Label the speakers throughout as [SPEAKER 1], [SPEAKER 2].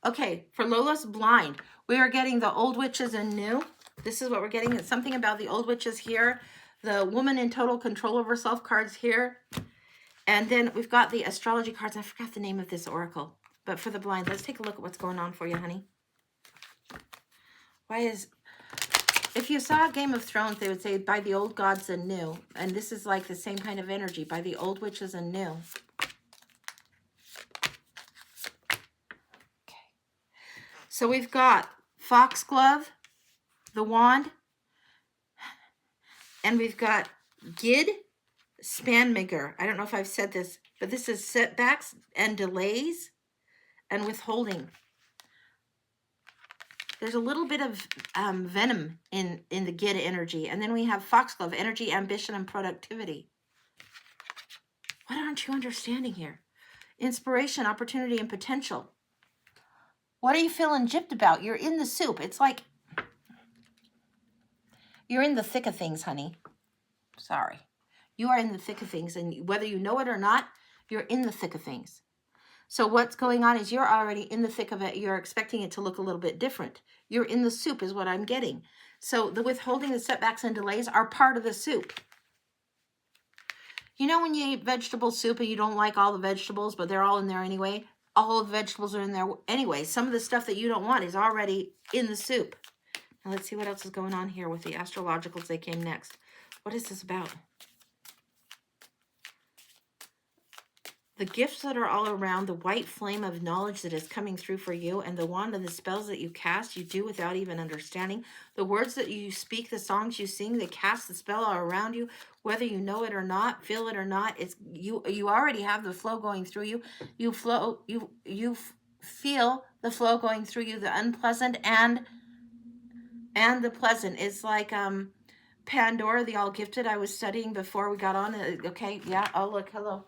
[SPEAKER 1] Okay, for Lola's blind, we are getting the old witches and new. This is what we're getting. It's something about the old witches here. The woman in total control of herself cards here. And then we've got the astrology cards. I forgot the name of this oracle. But for the blind, let's take a look at what's going on for you, honey. Why is... If you saw Game of Thrones, they would say, by the old gods and new. And this is like the same kind of energy, by the old witches and new. Okay. So we've got Foxglove, the wand, and we've got Gid Spanmaker. I don't know if I've said this, but this is setbacks and delays and withholding. There's a little bit of venom in the Gid energy. And then we have Foxglove, energy, ambition, and productivity. What aren't you understanding here? Inspiration, opportunity, and potential. What are you feeling gypped about? You're in the soup. It's like you're in the thick of things, honey. Sorry. You are in the thick of things. And whether you know it or not, you're in the thick of things. So what's going on is you're already in the thick of it. You're expecting it to look a little bit different. You're in the soup is what I'm getting. So the withholding, the setbacks, and delays are part of the soup. You know when you eat vegetable soup and you don't like all the vegetables, but they're all in there anyway? All the vegetables are in there anyway. Some of the stuff that you don't want is already in the soup. Now let's see what else is going on here with the astrologicals. They came next. What is this about? The gifts that are all around, the white flame of knowledge that is coming through for you, and the wand of the spells that you cast, you do without even understanding. The words that you speak, the songs you sing, they cast the spell all around you, whether you know it or not, feel it or not. It's you already have the flow going through you. You flow, you feel the flow going through you, the unpleasant and the pleasant. It's like Pandora, the all gifted. I was studying before we got on. Okay, yeah. Oh, look, hello.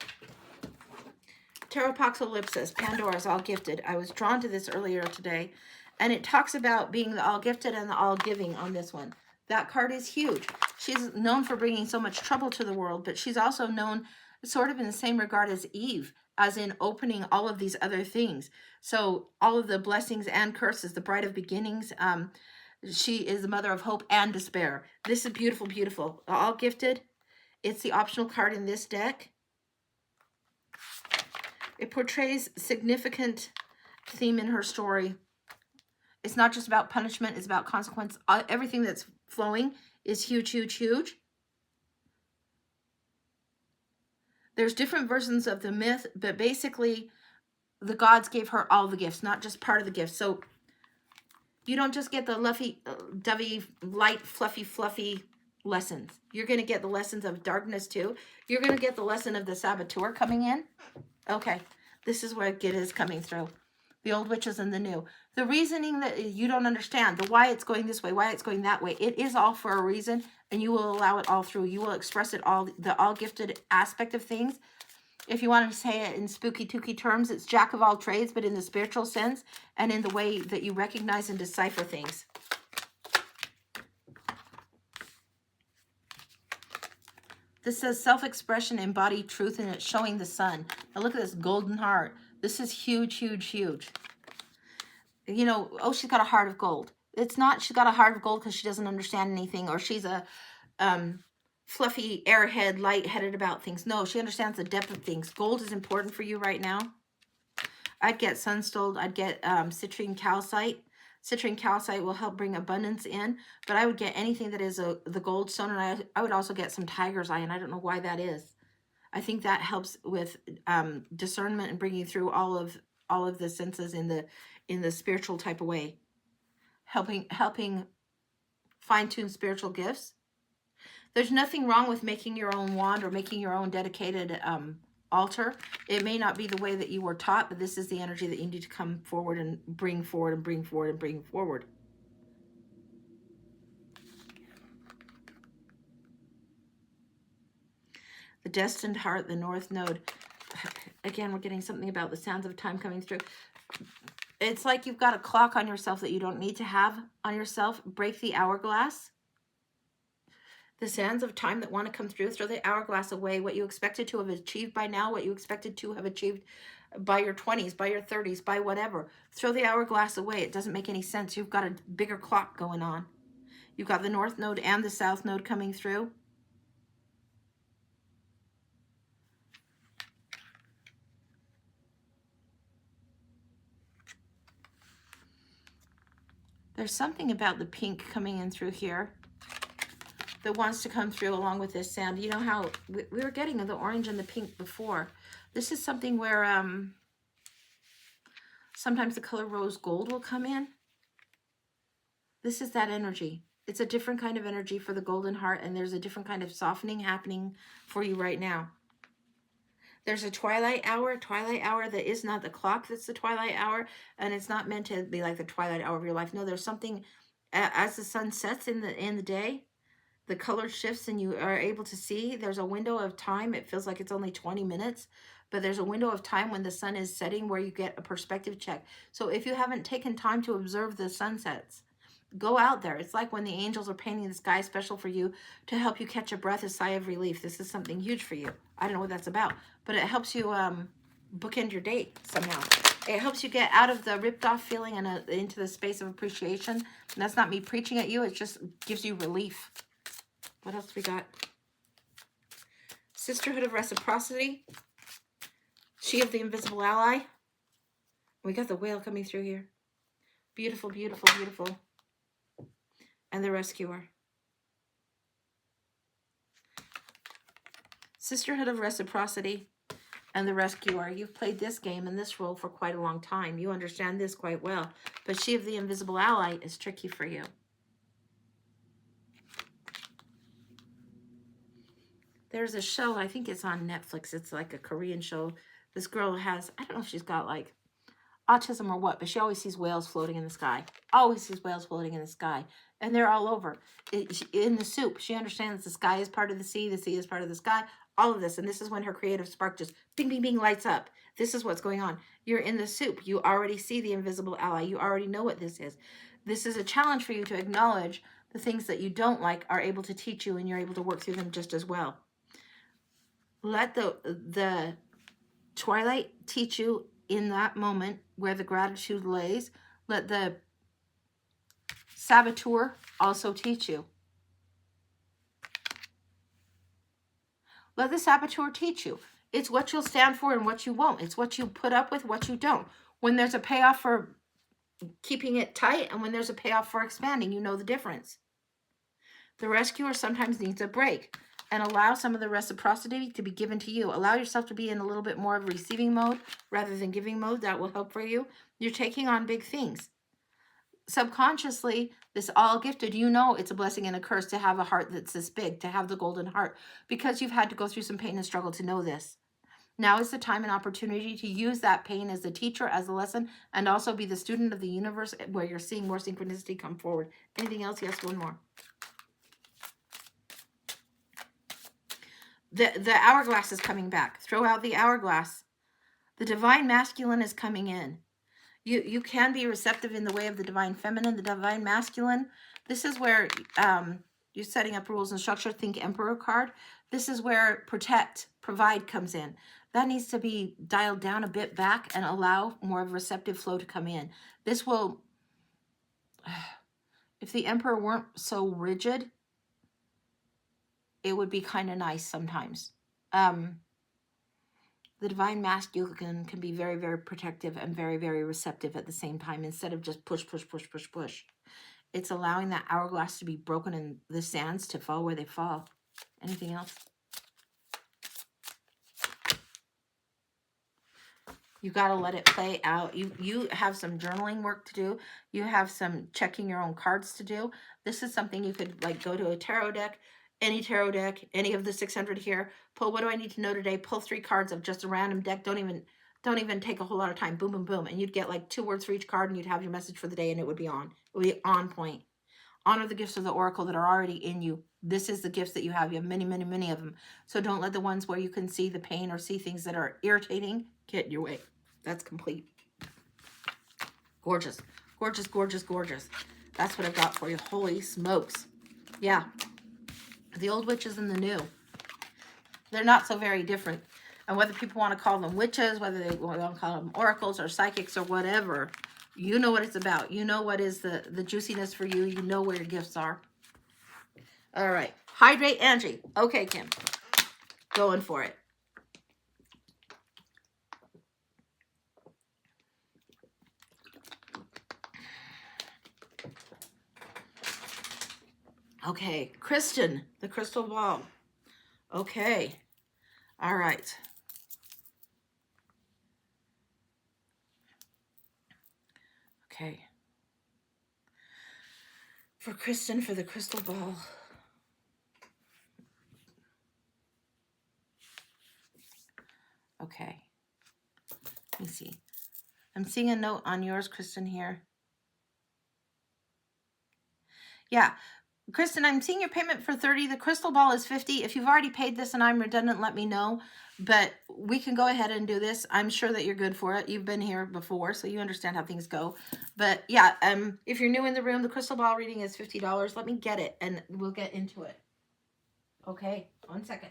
[SPEAKER 1] Pteropoxolipsis, Pandora's all gifted. I was drawn to this earlier today, and it talks about being the all gifted and the all giving on this one. That card is huge. She's known for bringing so much trouble to the world, but she's also known sort of in the same regard as Eve, as in opening all of these other things. So all of the blessings and curses, the bride of beginnings, she is the mother of hope and despair. This is beautiful, beautiful. All gifted. It's the optional card in this deck. It portrays significant theme in her story. It's not just about punishment, it's about consequence. Everything that's flowing is huge, huge, huge. There's different versions of the myth, but basically the gods gave her all the gifts, not just part of the gifts. So you don't just get the luffy, dovey, light, fluffy lessons. You're going to get the lessons of darkness too. You're going to get the lesson of the saboteur coming in. Okay, this is where Gid is coming through. The old witches and the new. The reasoning that you don't understand, the why it's going this way, why it's going that way, it is all for a reason, and you will allow it all through. You will express it all, the all-gifted aspect of things. If you want to say it in spooky-tooky terms, it's jack of all trades, but in the spiritual sense and in the way that you recognize and decipher things. This says self-expression, embodied truth, and it's showing the sun. Now look at this golden heart. This is huge, huge, huge. You know, oh, she's got a heart of gold. It's not she's got a heart of gold because she doesn't understand anything, or she's a fluffy airhead, light-headed about things. No, she understands the depth of things. Gold is important for you right now. I'd get sunstone. I'd get citrine calcite. Citrine calcite will help bring abundance in, but I would get anything that is the gold stone, and I would also get some tiger's eye, and I don't know why that is. I think that helps with discernment and bringing through all of the senses in the spiritual type of way, helping fine-tune spiritual gifts. There's nothing wrong with making your own wand or making your own dedicated altar. It may not be the way that you were taught, but this is the energy that you need to come forward and bring forward and bring forward and bring forward. The destined heart, the north node. Again, we're getting something about the sounds of time coming through. It's like you've got a clock on yourself that you don't need to have on yourself. Break the hourglass. The sands of time that want to come through, throw the hourglass away. What you expected to have achieved by now, what you expected to have achieved by your 20s, by your 30s, by whatever. Throw the hourglass away. It doesn't make any sense. You've got a bigger clock going on. You've got the North Node and the South Node coming through. There's something about the pink coming in through here that wants to come through along with this sound. You know how we were getting the orange and the pink before. This is something where sometimes the color rose gold will come in. This is that energy. It's a different kind of energy for the golden heart, and there's a different kind of softening happening for you right now. There's a twilight hour that is not the clock that's the twilight hour, and it's not meant to be like the twilight hour of your life. No, there's something, as the sun sets in the day, the color shifts and you are able to see. There's a window of time. It feels like it's only 20 minutes, but there's a window of time when the sun is setting where you get a perspective check. So if you haven't taken time to observe the sunsets, go out there. It's like when the angels are painting the sky special for you to help you catch a breath, a sigh of relief. This is something huge for you. I don't know what that's about, but it helps you bookend your date somehow. It helps you get out of the ripped off feeling and into the space of appreciation. And that's not me preaching at you. It just gives you relief. What else we got? Sisterhood of Reciprocity. She of the Invisible Ally. We got the whale coming through here. Beautiful, beautiful, beautiful. And the Rescuer. Sisterhood of Reciprocity and the Rescuer. You've played this game and this role for quite a long time. You understand this quite well. But She of the Invisible Ally is tricky for you. There's a show, I think it's on Netflix. It's like a Korean show. This girl has, I don't know if she's got like autism or what, but she always sees whales floating in the sky. Always sees whales floating in the sky. And they're all over. In the soup, she understands the sky is part of the sea is part of the sky, all of this. And this is when her creative spark just bing, bing, bing lights up. This is what's going on. You're in the soup. You already see the invisible ally. You already know what this is. This is a challenge for you to acknowledge the things that you don't like are able to teach you, and you're able to work through them just as well. Let the twilight teach you in that moment where the gratitude lays. Let the saboteur also teach you. Let the saboteur teach you. It's what you'll stand for and what you won't. It's what you put up with, what you don't. When there's a payoff for keeping it tight and when there's a payoff for expanding, you know the difference. The Rescuer sometimes needs a break. And allow some of the reciprocity to be given to you. Allow yourself to be in a little bit more of receiving mode rather than giving mode. That will help for you. You're taking on big things. Subconsciously, this all gifted, you know it's a blessing and a curse to have a heart that's this big, to have the golden heart, because you've had to go through some pain and struggle to know this. Now is the time and opportunity to use that pain as a teacher, as a lesson, and also be the student of the universe where you're seeing more synchronicity come forward. Anything else? Yes, one more. The hourglass is coming back. Throw out the hourglass. The divine masculine is coming in. You can be receptive in the way of the divine feminine, the divine masculine. This is where you're setting up rules and structure. Think Emperor card. This is where protect, provide comes in. That needs to be dialed down a bit back and allow more of a receptive flow to come in. This will, if the Emperor weren't so rigid, it would be kind of nice sometimes. The divine masculine can be very, very protective and very, very receptive at the same time, instead of just push, push, push, push, push. It's allowing that hourglass to be broken and the sands to fall where they fall. Anything else? You got to let it play out. You have some journaling work to do. You have some checking your own cards to do. This is something you could like go to a tarot deck, any tarot deck, any of the 600 here. Pull, what do I need to know today? Pull 3 cards of just a random deck. Don't even take a whole lot of time. Boom, boom, boom. And you'd get like 2 words for each card, and you'd have your message for the day, and it would be on. It would be on point. Honor the gifts of the oracle that are already in you. This is the gifts that you have. You have many, many, many of them. So don't let the ones where you can see the pain or see things that are irritating get in your way. That's complete. Gorgeous. Gorgeous, gorgeous, gorgeous. That's what I've got for you. Holy smokes. Yeah. The old witches and the new. They're not so very different. And whether people want to call them witches, whether they want to call them oracles or psychics or whatever, you know what it's about. You know what is the juiciness for you. You know where your gifts are. All right. Hydrate Angie. Okay, Kim. Going for it. Okay. Kristen, the crystal ball. Okay. All right. Okay. For Kristen, for the crystal ball. Okay. Let me see. I'm seeing a note on yours, Kristen, here. Yeah. Kristen, I'm seeing your payment for 30. The crystal ball is 50. If you've already paid this and I'm redundant, let me know. But we can go ahead and do this. I'm sure that you're good for it. You've been here before, so you understand how things go. But yeah, if you're new in the room, the crystal ball reading is $50. Let me get it and we'll get into it. Okay, 1 second.